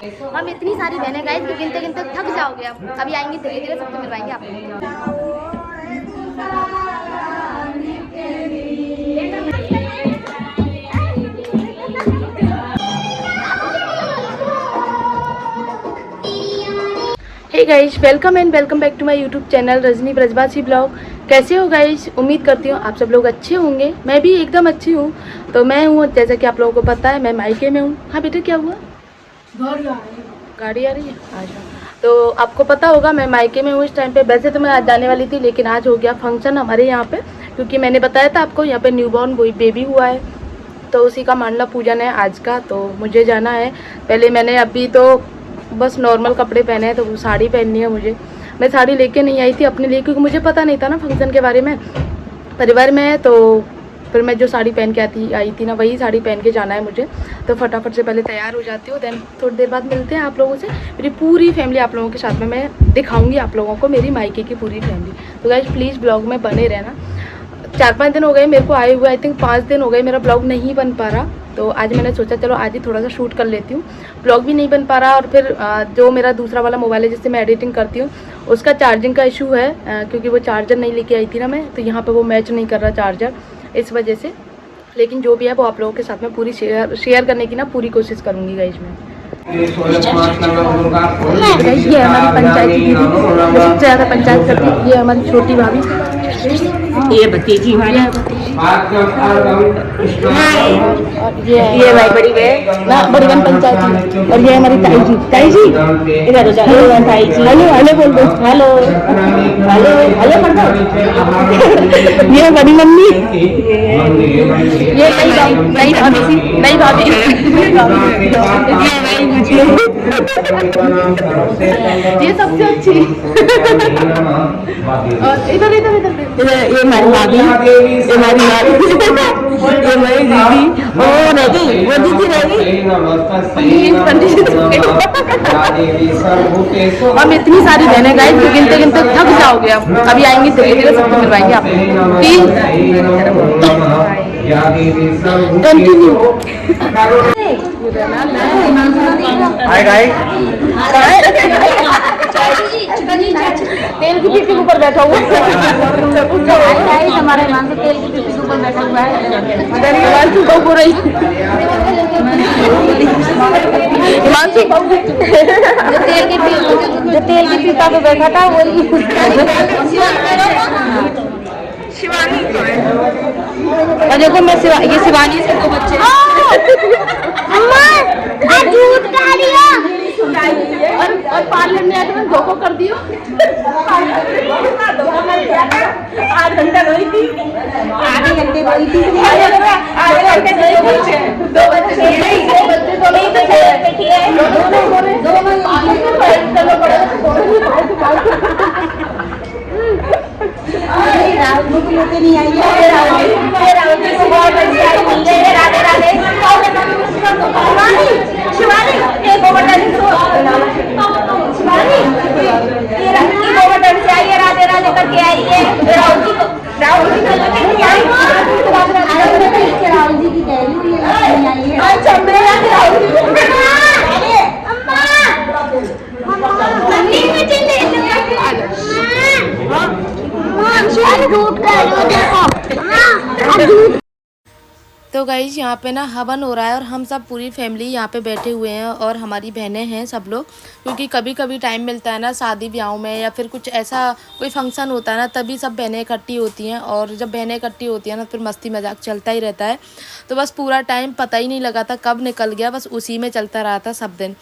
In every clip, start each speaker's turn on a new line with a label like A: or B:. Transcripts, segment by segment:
A: हम इतनी सारी बहनें गाइस तो गिनते गिनते थक जाओगे आप। अभी आएंगे धीरे धीरे सबको मिलवाएंगे आपको। Hey guys, welcome and welcome back to my YouTube channel Rajni Brajwasi blog. कैसे हो गाइस? उम्मीद करती हूँ आप सब लोग अच्छे होंगे। मैं भी एकदम अच्छी हूँ। तो मैं हूँ, जैसा कि आप लोगों को पता है, मैं मायके में हूँ। हाँ बेटा, क्या हुआ? गाड़ी आ रही है। अच्छा, तो आपको पता होगा मैं मायके में हूँ इस टाइम पे। वैसे तो मैं आज जाने वाली थी, लेकिन आज हो गया फंक्शन हमारे यहाँ पे, क्योंकि मैंने बताया था आपको यहाँ पे न्यूबॉर्न बेबी हुआ है, तो उसी का मांडला पूजन है आज का। तो मुझे जाना है। पहले मैंने अभी तो बस नॉर्मल कपड़े पहने हैं, तो साड़ी पहननी है मुझे। मैं साड़ी लेके नहीं आई थी अपने लिए, क्योंकि मुझे पता नहीं था ना फंक्शन के बारे में, परिवार में है। तो फिर मैं जो साड़ी पहन के आई थी ना, वही साड़ी पहन के जाना है मुझे। तो फटाफट से पहले तैयार हो जाती हूँ, देन थोड़ी देर बाद मिलते हैं आप लोगों से। मेरी पूरी फैमिली आप लोगों के साथ में मैं दिखाऊंगी आप लोगों को, मेरी मायके की पूरी फैमिली। तो गाइस प्लीज़ ब्लॉग में बने रहना। 4-5 दिन हो गए मेरे को आए हुए, आई थिंक 5 दिन हो गए मेरा ब्लॉग नहीं बन पा रहा। तो आज मैंने सोचा चलो आज ही थोड़ा सा शूट कर लेती हूँ। ब्लॉग भी नहीं बन पा रहा, और फिर जो मेरा दूसरा वाला मोबाइल है जिससे मैं एडिटिंग करती हूँ, उसका चार्जिंग का इशू है, क्योंकि वो चार्जर नहीं लेके आई थी ना मैं, तो यहाँ पे वो मैच नहीं कर रहा चार्जर, इस वजह से। लेकिन जो भी है वो आप लोगों के साथ में पूरी शेयर करने की ना पूरी कोशिश करूँगी गाइस मैं। ये हमारी पंचायत की दीदी, सबसे ज़्यादा पंचायत करती है। ये हमारी छोटी भाभी,
B: ये भतीजी हमारी,
A: ये भाई बड़ी बहन ना, बड़ी बहन पंचायत की। और ये हमारी ताई जी। ताई जी इधर हेलो, ताई जी हेलो हेलो बोल दो, हेलो हेलो हेलो कर दो। ये बड़ी मम्मी, ये नई भाभी, ये सबसे अच्छी। और इधर इधर इधर ये हमारी भाभी, ये हमारी ये हमारी दीदी। ओ नहीं, वो दीदी रहेगी। हम इतनी सारी बहनें गाइस तो गिनते गिनते थक जाओगे आप। अभी आएंगे धीरे धीरे सबको मिलवाएंगे आपको। कंटिन्यू।
C: हाय गाइस,
A: तेल की पीपी के ऊपर बैठा हुआ है हमारे हिमांशु, तेल की पीपी के ऊपर बैठा हुआ है। हिमांशु बहू हो रही, हिमांशु जो तेल की पीपा पे बैठा था वही शिवानी। और देखो मैं ये शिवानी से 2 बच्चे। और पार्लर में आके मैं धोखा कर दियो। 8 घंटा रोई थी, आधे घंटे रोई थी, आधे घंटे रोई थी। 2 बच्चे तो नहीं थे, दोनों नहीं आई है। राहुल जी को बहुत अच्छी आई है। राधे राधे शिवानी, एक ओवरटाइम शिवानी, ये लड़की ओवरटाइम से आई है, राधे राधे करके आई है। राहुल जी को लेके आई है। राहुल जी की कह रही हूँ, ये आई है। अच्छा, मैं राहुल जी को तो गाइज यहाँ पे ना हवन हो रहा है, और हम सब पूरी फैमिली यहाँ पे बैठे हुए हैं, और हमारी बहनें हैं सब लोग। क्योंकि कभी कभी टाइम मिलता है ना शादी ब्याह में, या फिर कुछ ऐसा कोई फंक्शन होता है ना, तभी सब बहनें इकट्ठी होती हैं। और जब बहनें इकट्ठी होती हैं ना, फिर मस्ती मजाक चलता ही रहता है। तो बस पूरा टाइम पता ही नहीं लगा था कब निकल गया, बस उसी में चलता रहा था सब दिन।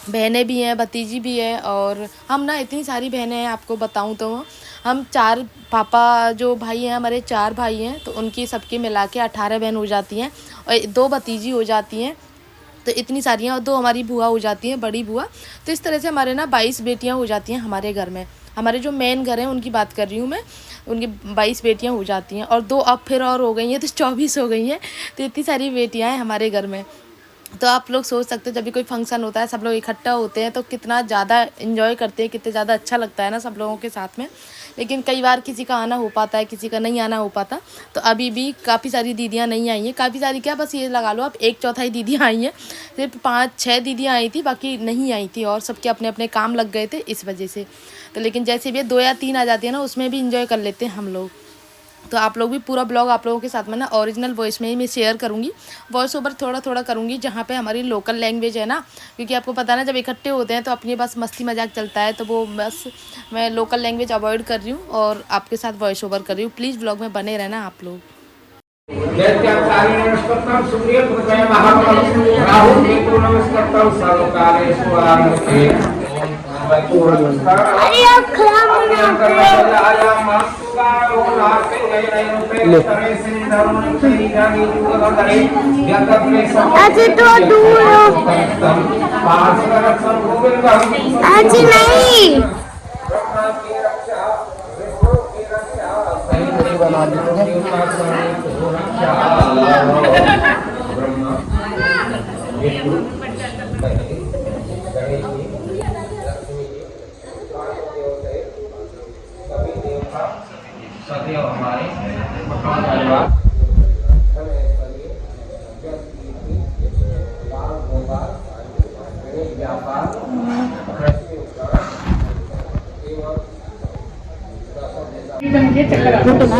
A: बहनें भी हैं, भतीजी भी है, और हम ना इतनी सारी बहनें हैं, आपको बताऊं तो हम 4 पापा जो भाई हैं हमारे, 4 भाई हैं, तो उनकी सबकी मिला के 18 बहन हो जाती हैं, और 2 भतीजी हो जाती हैं। तो इतनी सारी हैं, और 2 हमारी बुआ हो जाती हैं, बड़ी बुआ। तो इस तरह से हमारे ना 22 बेटियां हो जाती हैं हमारे घर में। हमारे जो मेन घर हैं उनकी बात कर रही हूँ मैं, उनकी 22 बेटियां हो जाती हैं, और 2 अब फिर और हो गई हैं, तो 24 हो गई हैं। तो इतनी सारी बेटियां हैं हमारे घर में। तो आप लोग सोच सकते हो जब भी कोई फंक्शन होता है सब लोग इकट्ठा होते हैं तो कितना ज़्यादा एंजॉय करते हैं, कितने ज़्यादा अच्छा लगता है ना सब लोगों के साथ में। लेकिन कई बार किसी का आना हो पाता है, किसी का नहीं आना हो पाता। तो अभी भी काफ़ी सारी दीदियाँ नहीं आई हैं, काफ़ी सारी क्या बस ये लगा लो आप 1/4 दीदियाँ आई हैं। सिर्फ 5-6 दीदियाँ आई थी, बाकी नहीं आई थी और सबके अपने अपने काम लग गए थे इस वजह से। तो लेकिन जैसे भी 2 या 3 आ जाती है ना उसमें भी इंजॉय कर लेते हैं हम लोग। तो आप लोग भी पूरा ब्लॉग आप लोगों के साथ में ना ओरिजिनल वॉइस में ही मैं शेयर करूँगी, वॉइस ओवर थोड़ा थोड़ा करूँगी जहाँ पे हमारी लोकल लैंग्वेज है ना, क्योंकि आपको पता है ना जब इकट्ठे होते हैं तो अपनी बस मस्ती मजाक चलता है, तो वो बस मैं लोकल लैंग्वेज अवॉइड कर रही हूँ और आपके साथ वॉइस ओवर कर रही हूँ। प्लीज़ ब्लॉग में बने रहना आप लोग।
D: अजी नहीं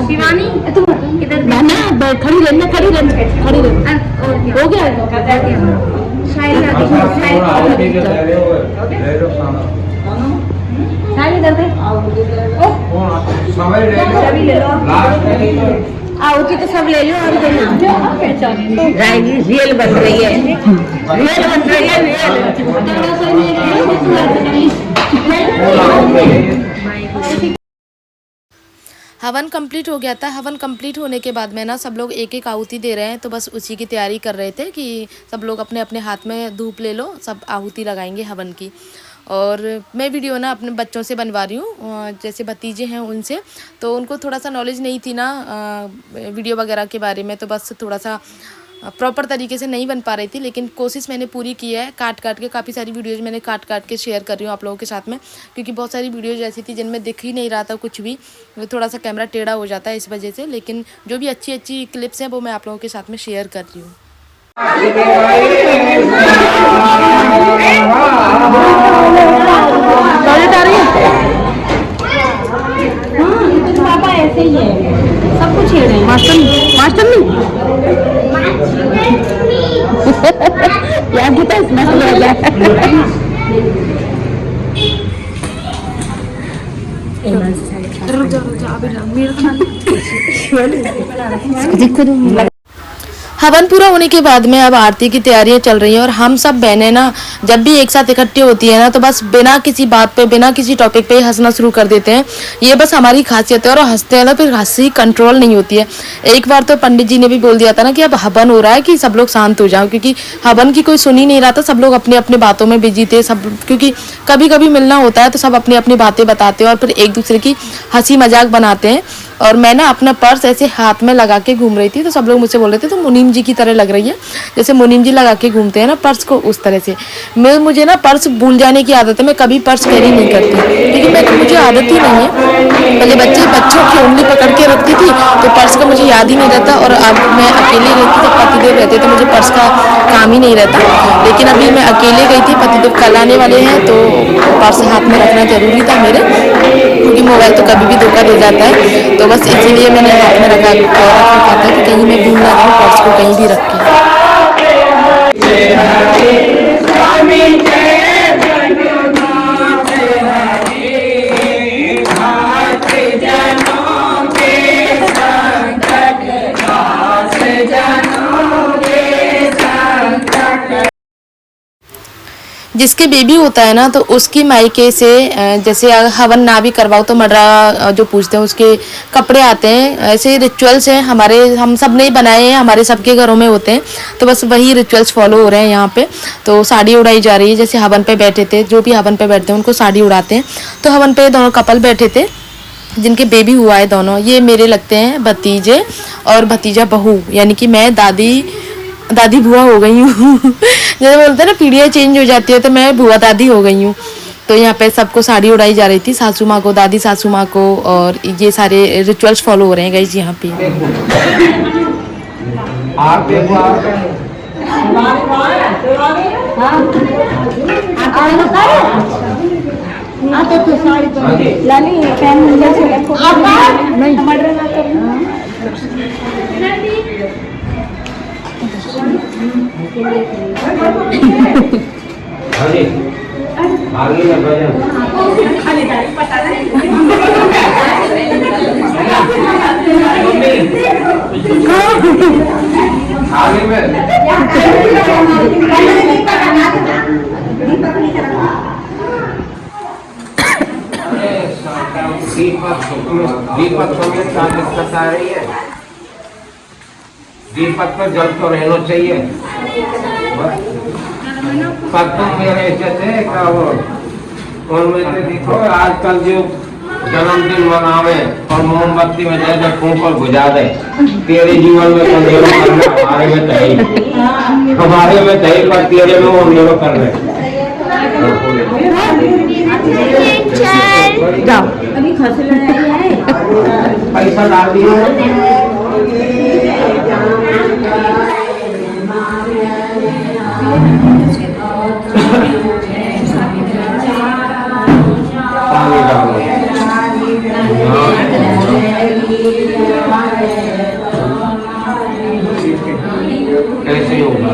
D: शिवानी तुम इधर ना खड़ी रहना हो गया शायद आओ की तो सब ले लो और रियल बन रही है, रियल बन रही है।
A: हवन कंप्लीट हो गया था। हवन कंप्लीट होने के बाद में ना सब लोग एक एक आहुति दे रहे हैं, तो बस उसी की तैयारी कर रहे थे कि सब लोग अपने अपने हाथ में धूप ले लो, सब आहुति लगाएंगे हवन की। और मैं वीडियो ना अपने बच्चों से बनवा रही हूँ, जैसे भतीजे हैं उनसे, तो उनको थोड़ा सा नॉलेज नहीं थी ना वीडियो वगैरह के बारे में, तो बस थोड़ा सा प्रॉपर तरीके से नहीं बन पा रही थी। लेकिन कोशिश मैंने पूरी की है, काट काट के काफ़ी सारी वीडियोज़ मैंने काट काट के शेयर कर रही हूँ आप लोगों के साथ में, क्योंकि बहुत सारी वीडियोज़ ऐसी थी जिनमें दिख ही नहीं रहा था कुछ भी, थोड़ा सा कैमरा टेढ़ा हो जाता है इस वजह से। लेकिन जो भी अच्छी अच्छी क्लिप्स हैं वो मैं आप लोगों के साथ में शेयर कर रही हूँ।
D: पापा ऐसे ही है, सब कुछ छेड़ रहे हैं। मास्टर नहीं यार गीता इसमें से ले जा।
A: हवन पूरा होने के बाद में अब आरती की तैयारियां चल रही हैं और हम सब बहनें ना जब भी एक साथ इकट्ठी होती है ना तो बस बिना किसी बात पे, बिना किसी टॉपिक पे हंसना शुरू कर देते हैं। ये बस हमारी खासियत है और हंसते हैं ना फिर हंसी कंट्रोल नहीं होती है। एक बार तो पंडित जी ने भी बोल दिया था ना कि अब हवन हो रहा है कि सब लोग शांत हो जाओ, क्योंकि हवन की कोई सुन ही नहीं रहा था, सब लोग अपने अपने बातों में बिजी थे सब, क्योंकि कभी कभी मिलना होता है तो सब अपनी अपनी बातें बताते हैं और फिर एक दूसरे की हंसी मजाक बनाते हैं। और मैं ना अपना पर्स ऐसे हाथ में लगा के घूम रही थी, तो सब लोग मुझसे बोल रहे थे तो मुनीम जी की तरह लग रही है, जैसे मुनीम जी लगा के घूमते हैं ना पर्स को, उस तरह से। मुझे ना पर्स भूल जाने की आदत है, मैं कभी पर्स कैरी नहीं करती, क्योंकि मुझे आदत ही नहीं है। पहले बच्चों की उंगली पकड़ के रखती थी तो पर्स का मुझे याद ही नहीं रहता, और अब मैं अकेले रहती थी, पतिदेव रहते तो मुझे पर्स का काम ही नहीं रहता। लेकिन अभी मैं अकेले गई थी, पतिदेव कल आने वाले हैं, तो पर्स हाथ में रखना जरूरी था मेरे, क्योंकि मोबाइल तो कभी भी धोखा दे जाता है। तो बस इसीलिए मैंने हाथ में रखा था कि कहीं मैं भूल ना जाऊँ पर्स को कहीं भी रख के। जिसके बेबी होता है ना तो उसकी मायके से जैसे हवन ना भी करवाओ तो मर्रा जो पूछते हैं उसके कपड़े आते हैं, ऐसे रिचुअल्स हैं हमारे, हम सब ने बनाए हैं, हमारे सबके घरों में होते हैं। तो बस वही रिचुअल्स फॉलो हो रहे हैं यहाँ पे। तो साड़ी उड़ाई जा रही है, जैसे हवन पे बैठे थे, जो भी हवन पे बैठते हैं उनको साड़ी उड़ाते हैं। तो हवन पे दोनों कपल बैठे थे जिनके बेबी हुआ है दोनों, ये मेरे लगते हैं भतीजे और भतीजा बहू, यानी कि मैं दादी बुआ हो गई हूँ। जैसे बोलते हैं ना पीढ़ियाँ चेंज हो जाती है, तो मैं बुआ दादी हो गई हूँ। तो यहाँ पे सबको साड़ी उड़ाई जा रही थी, सासू माँ को, दादी सासू माँ को, और ये सारे रिचुअल्स फॉलो हो रहे हैं गाइस यहाँ पे।
C: आप देखो आगे में भजन आगे में दीपक में क्या दिक्कत आ रही है? दीपक पर जल तो रहना चाहिए। पर तुम मेरे जैसे क्या वो उनमें से देखो आजकल जो जन्मदिन मनावे और मोमबत्ती में जैसे फूंक बुझा दे, तेरे जीवन में अंधेरों करना हमारे में तय, हमारे में तय, पर तेरे में वो अंधेरों कर रहे।
A: जाओ
D: अभी खर्च
C: पैसा डाल दिया पानी डालो कैसे होगा?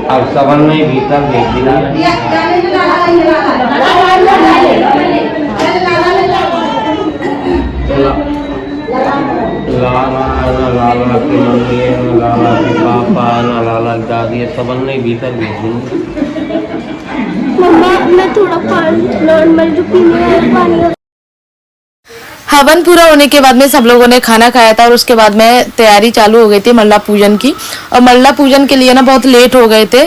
C: अब सबन में भीतर देखना लाला की मम्मी लाला के पापा ना लाला की दादी सबन में भीतर भेज
E: मम्मा मैं थोड़ा नॉर्मल जो पीने वाला पानी।
A: हवन पूरा होने के बाद में सब लोगों ने खाना खाया था और उसके बाद में तैयारी चालू हो गई थी मल्ला पूजन की। और मल्ला पूजन के लिए ना बहुत लेट हो गए थे,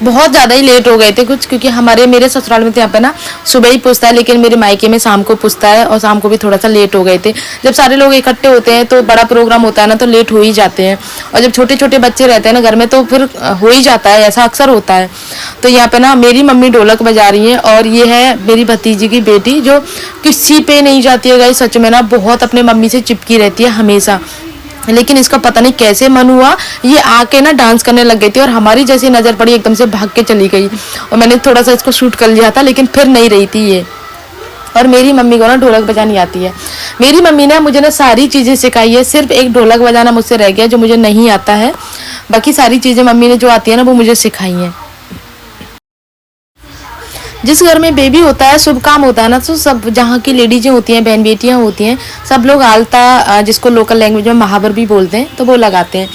A: बहुत ज़्यादा ही लेट हो गए थे कुछ, क्योंकि मेरे ससुराल में तो यहाँ पे ना सुबह ही पूछता है, लेकिन मेरे मायके में शाम को पूछता है, और शाम को भी थोड़ा सा लेट हो गए थे। जब सारे लोग इकट्ठे होते हैं तो बड़ा प्रोग्राम होता है ना, तो लेट हो ही जाते हैं, और जब छोटे छोटे बच्चे रहते हैं ना घर में तो फिर हो ही जाता है, ऐसा अक्सर होता है। तो यहाँ पे ना मेरी मम्मी ढोलक बजा रही हैं, और ये है मेरी भतीजी की बेटी जो किसी पे नहीं जाती है गाइस, सच में ना बहुत अपने मम्मी से चिपकी रहती है हमेशा। लेकिन इसका पता नहीं कैसे मन हुआ, ये आके ना डांस करने लग गई थी, और हमारी जैसी नज़र पड़ी एकदम से भाग के चली गई, और मैंने थोड़ा सा इसको शूट कर लिया था, लेकिन फिर नहीं रही थी ये। और मेरी मम्मी को ना ढोलक बजानी आती है। मेरी मम्मी ने मुझे ना सारी चीज़ें सिखाई है, सिर्फ एक ढोलक बजाना मुझसे रह गया जो मुझे नहीं आता है, बाकी सारी चीज़ें मम्मी ने जो आती है ना वो मुझे सिखाई हैं। जिस घर में बेबी होता है, शुभ काम होता है ना, तो सब जहाँ की लेडीजें होती हैं, बहन बेटियाँ होती हैं, सब लोग आलता, जिसको लोकल लैंग्वेज में महावर भी बोलते हैं, तो वो लगाते हैं।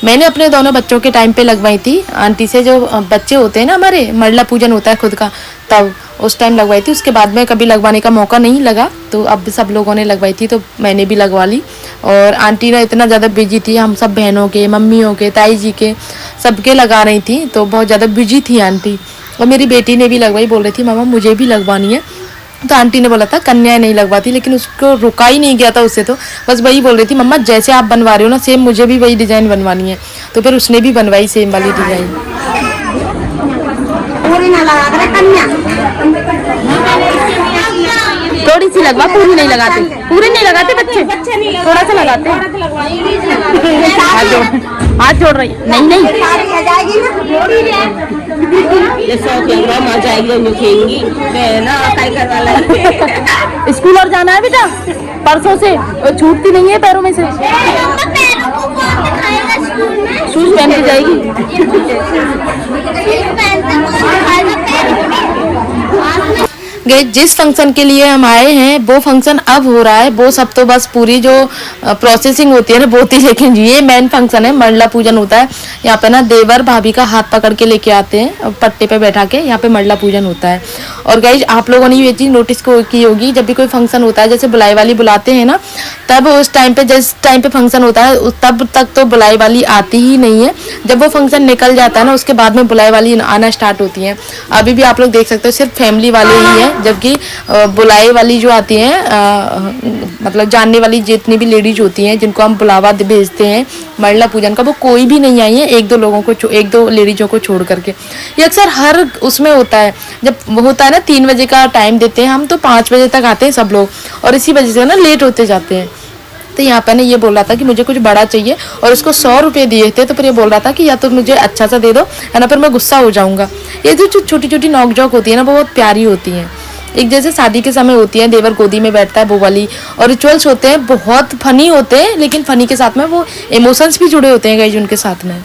A: मैंने अपने दोनों बच्चों के टाइम पे लगवाई थी आंटी से, जो बच्चे होते हैं ना हमारे, मरला पूजन होता है खुद का, तब उस टाइम लगवाई थी। उसके बाद में कभी लगवाने का मौका नहीं लगा, तो अब सब लोगों ने लगवाई थी तो मैंने भी लगवा ली। और आंटी ना इतना ज़्यादा बिजी थी, हम सब बहनों के, मम्मियों के, ताई जी के, सबके लगा रही थी, तो बहुत ज़्यादा बिजी थी आंटी। और मेरी बेटी ने भी लगवाई, बोल रही थी मामा मुझे भी लगवानी है, तो आंटी ने बोला था कन्याएं नहीं लगवाती, लेकिन उसको रुका ही नहीं गया था उससे, तो बस वही बोल रही थी मम्मा जैसे आप बनवा रहे हो ना सेम मुझे भी वही डिज़ाइन बनवानी है, तो फिर उसने भी बनवाई सेम वाली डिज़ाइन। थोड़ी सी लगवा, पूरी नहीं लगाते, पूरी नहीं लगाते बच्चे, थोड़ा सा लगाते।
D: हाथ जोड़ रही है। नहीं नहीं
B: ये 100 किलोग्राम आ जाएगी और खेलेंगी मैं ना काय करवा लाई।
D: स्कूल और जाना है बेटा परसों से, और छूटती नहीं है पैरों में से।
E: पैरों को कौन दिखाएगा स्कूल में?
D: शूज पहन के जाएगी। गए जिस फंक्शन के लिए हम आए हैं वो फंक्शन अब हो रहा है। वो सब तो बस पूरी जो प्रोसेसिंग होती है ना वो थी, लेकिन ये मेन फंक्शन है, मंडला पूजन होता है। यहाँ पे ना देवर भाभी का हाथ पकड़ के लेके आते हैं पट्टे पे बैठा के, यहाँ पे मंडला पूजन होता है। और गाइज आप लोगों ने ये चीज़ नोटिस की होगी, जब भी कोई फंक्शन होता है जैसे बुलाई वाली बुलाते हैं ना, तब उस टाइम पे जिस टाइम पे फंक्शन होता है तब तक तो बुलाई वाली आती ही नहीं है। जब वो फंक्शन निकल जाता है ना उसके बाद में बुलाई वाली आना स्टार्ट होती है। अभी भी आप लोग देख सकते हो सिर्फ फैमिली वाले ही हैं, जबकि बुलाई वाली जो आती हैं मतलब जानने वाली जितनी भी लेडीज होती हैं जिनको हम बुलावा भेजते हैं मंडला पूजन का, वो कोई भी नहीं आई है, एक दो लेडीजों को छोड़ करके। ये अक्सर हर उसमें होता है, जब होता है ना 3 बजे का टाइम देते हैं हम, तो 5 बजे तक आते हैं सब लोग, और इसी वजह से ना लेट होते जाते हैं। तो यहाँ पे ने ये बोल रहा था कि मुझे कुछ बड़ा चाहिए और उसको 100 रुपये दिए थे, तो फिर ये बोल रहा था कि या तो मुझे अच्छा सा दे दो है ना, फिर मैं गुस्सा हो जाऊंगा। ये जो छोटी छोटी नोक झोंक होती है ना बहुत प्यारी होती हैं, एक जैसे शादी के समय होती है, देवर गोदी में बैठता है वो वाली, और रिचुअल्स होते हैं बहुत फनी होते हैं, लेकिन फनी के साथ में वो इमोशंस भी जुड़े होते हैं गाइस उनके साथ में।